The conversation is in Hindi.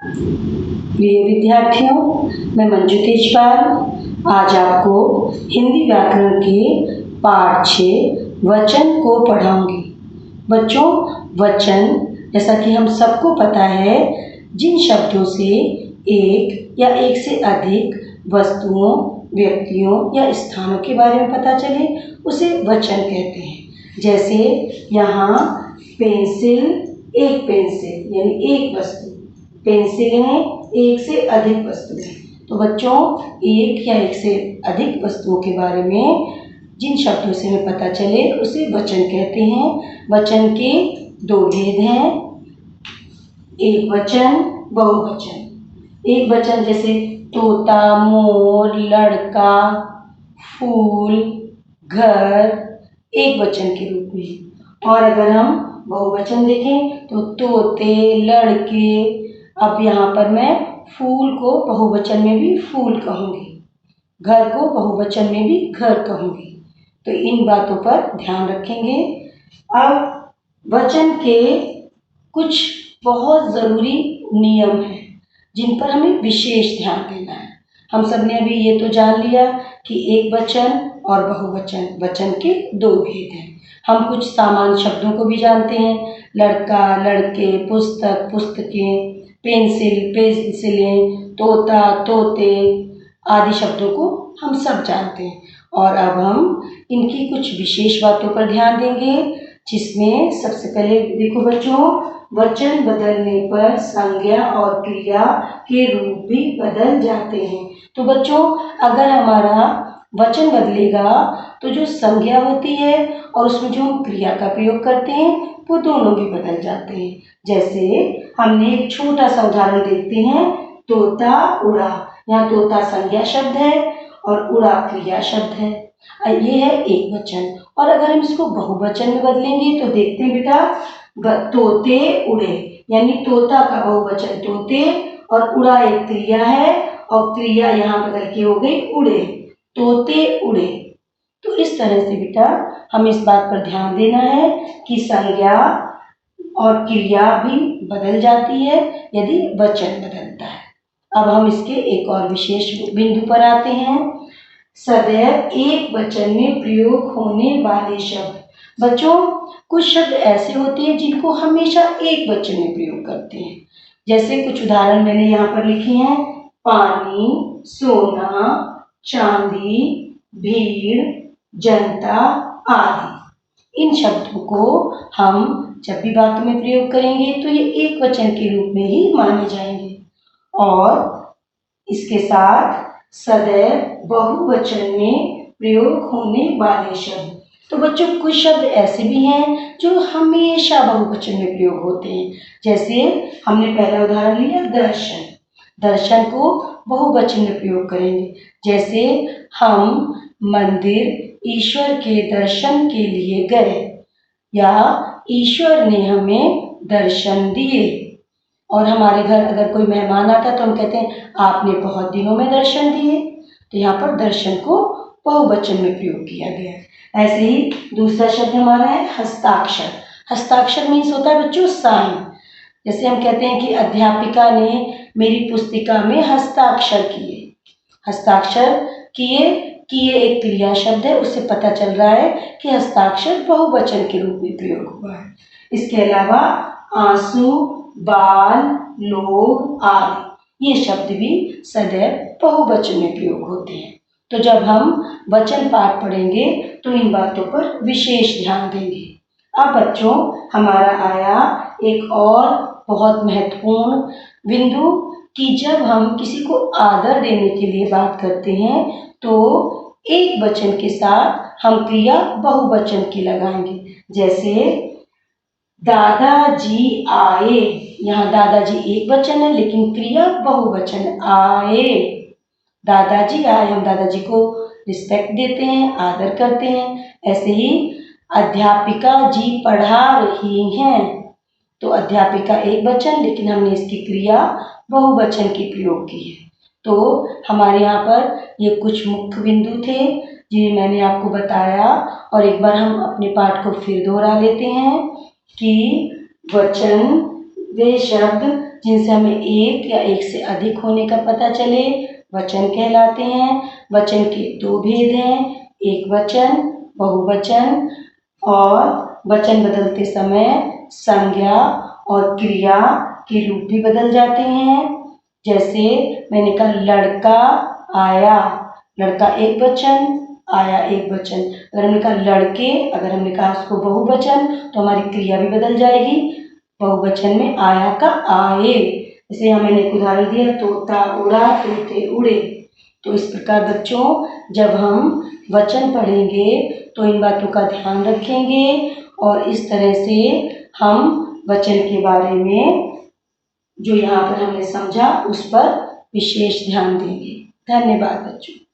प्रिय विद्यार्थियों, मैं मंजू तेजपाल आज आपको हिंदी व्याकरण के पाठ 6 वचन को पढ़ाऊंगी। बच्चों, वचन जैसा कि हम सबको पता है, जिन शब्दों से एक या एक से अधिक वस्तुओं, व्यक्तियों या स्थानों के बारे में पता चले उसे वचन कहते हैं। जैसे यहाँ पेंसिल, एक पेंसिल यानी एक वस्तु, पेंसिलें एक से अधिक वस्तुएं। तो बच्चों, एक या एक से अधिक वस्तुओं के बारे में जिन शब्दों से हमें पता चले उसे वचन कहते हैं। वचन के दो भेद हैं, एक वचन, बहुवचन। एक वचन जैसे तोता, मोर, लड़का, फूल, घर, एक वचन के रूप में। और अगर हम बहुवचन देखें तो तोते, लड़के। अब यहाँ पर मैं फूल को बहुवचन में भी फूल कहूँगी, घर को बहुवचन में भी घर कहूँगी। तो इन बातों पर ध्यान रखेंगे। अब वचन के कुछ बहुत ज़रूरी नियम हैं जिन पर हमें विशेष ध्यान देना है। हम सब ने अभी ये तो जान लिया कि एक वचन और बहुवचन, वचन के दो भेद हैं। हम कुछ सामान्य शब्दों को भी जानते हैं, लड़का, लड़के, पुस्तक, पुस्तकें, पेंसिल, पेंसिलें, तोता, तोते आदि शब्दों को हम सब जानते हैं। और अब हम इनकी कुछ विशेष बातों पर ध्यान देंगे, जिसमें सबसे पहले देखो बच्चों, वचन बदलने पर संज्ञा और क्रिया के रूप भी बदल जाते हैं। तो बच्चों, अगर हमारा वचन बदलेगा तो जो संज्ञा होती है और उसमें जो हम क्रिया का प्रयोग करते हैं वो दोनों भी बदल जाते हैं। जैसे हमने एक छोटा सा उदाहरण देखते हैं, तोता उड़ा। यहाँ तोता संज्ञा शब्द है और उड़ा क्रिया शब्द है। ये है एक वचन। और अगर हम इसको बहुवचन में बदलेंगे तो देखते हैं बेटा, तोते उड़े, यानी तोता का बहुवचन तोते और उड़ा एक क्रिया है और क्रिया यहाँ बदल के हो गई उड़े, तोते उड़े। तो इस तरह से बेटा हमें इस बात पर ध्यान देना है कि संज्ञा और क्रिया भी बदल जाती है यदि वचन बदलता है। अब हम इसके एक और विशेष बिंदु पर आते हैं, सदैव एक वचन में प्रयोग होने वाले शब्द। बच्चों, कुछ शब्द ऐसे होते हैं जिनको हमेशा एक वचन में प्रयोग करते हैं। जैसे कुछ उदाहरण मैंने यहाँ पर लिखे हैं, पानी, सोना, चांदी, भीड़, जनता आदि। इन शब्दों को हम जब भी बातों में प्रयोग करेंगे तो ये एक वचन के रूप में ही माने जाएंगे। और इसके साथ सदैव बहुवचन में प्रयोग होने वाले शब्द। तो बच्चों, कुछ शब्द ऐसे भी हैं जो हमेशा बहुवचन में प्रयोग होते हैं। जैसे हमने पहला उदाहरण लिया दर्शन, दर्शन को बहुवचन में प्रयोग करेंगे। जैसे हम मंदिर ईश्वर के दर्शन के लिए गए, या ईश्वर ने हमें दर्शन दिए। और हमारे घर अगर कोई मेहमान आता है तो हम कहते हैं आपने बहुत दिनों में दर्शन दिए। तो यहाँ पर दर्शन को बहुवचन में प्रयोग किया गया है। ऐसे ही दूसरा शब्द हमारा है हस्ताक्षर। हस्ताक्षर मीन्स होता है बच्चों साइन। जैसे हम कहते हैं कि अध्यापिका ने मेरी पुस्तिका में हस्ताक्षर किए। हस्ताक्षर किए एक क्रिया शब्द है, उससे पता चल रहा है कि हस्ताक्षर बहुवचन के रूप में प्रयोग हुआ है। इसके अलावा आंसू, बाल, लोग आदि, ये शब्द भी सदैव बहुवचन में प्रयोग होते हैं। तो जब हम वचन पाठ पढ़ेंगे तो इन बातों पर विशेष ध्यान देंगे। अब बच्चों, हमारा आया एक और बहुत महत्वपूर्ण बिंदु कि जब हम किसी को आदर देने के लिए बात करते हैं तो एक वचन के साथ हम क्रिया बहुवचन की लगाएंगे। जैसे दादाजी आए, यहाँ दादाजी एक वचन है लेकिन क्रिया बहुवचन आए। दादाजी आए, हम दादाजी को रिस्पेक्ट देते हैं, आदर करते हैं। ऐसे ही अध्यापिका जी पढ़ा रही हैं, तो अध्यापिका एक वचन लेकिन हमने इसकी क्रिया बहुवचन की प्रयोग की है। तो हमारे यहाँ पर ये कुछ मुख्य बिंदु थे जी मैंने आपको बताया। और एक बार हम अपने पाठ को फिर दोहरा लेते हैं कि वचन वे शब्द जिनसे हमें एक या एक से अधिक होने का पता चले वचन कहलाते हैं। वचन के दो भेद हैं, एक वचन, बहुवचन। और वचन बदलते समय संज्ञा और क्रिया के रूप भी बदल जाते हैं। जैसे मैंने कहा लड़का आया, लड़का एक वचन, आया एक वचन। अगर हमने कहा लड़के, अगर हमने कहा उसको बहुवचन तो हमारी क्रिया भी बदल जाएगी, बहुवचन में आया का आए। जैसे यहाँ मैंने एक उदाहरण दिया, तोता उड़ा, तोते उड़े। तो इस प्रकार बच्चों जब हम वचन पढ़ेंगे तो इन बातों का ध्यान रखेंगे और इस तरह से हम वचन के बारे में जो यहाँ पर हमने समझा उस पर विशेष ध्यान देंगे। धन्यवाद बच्चों।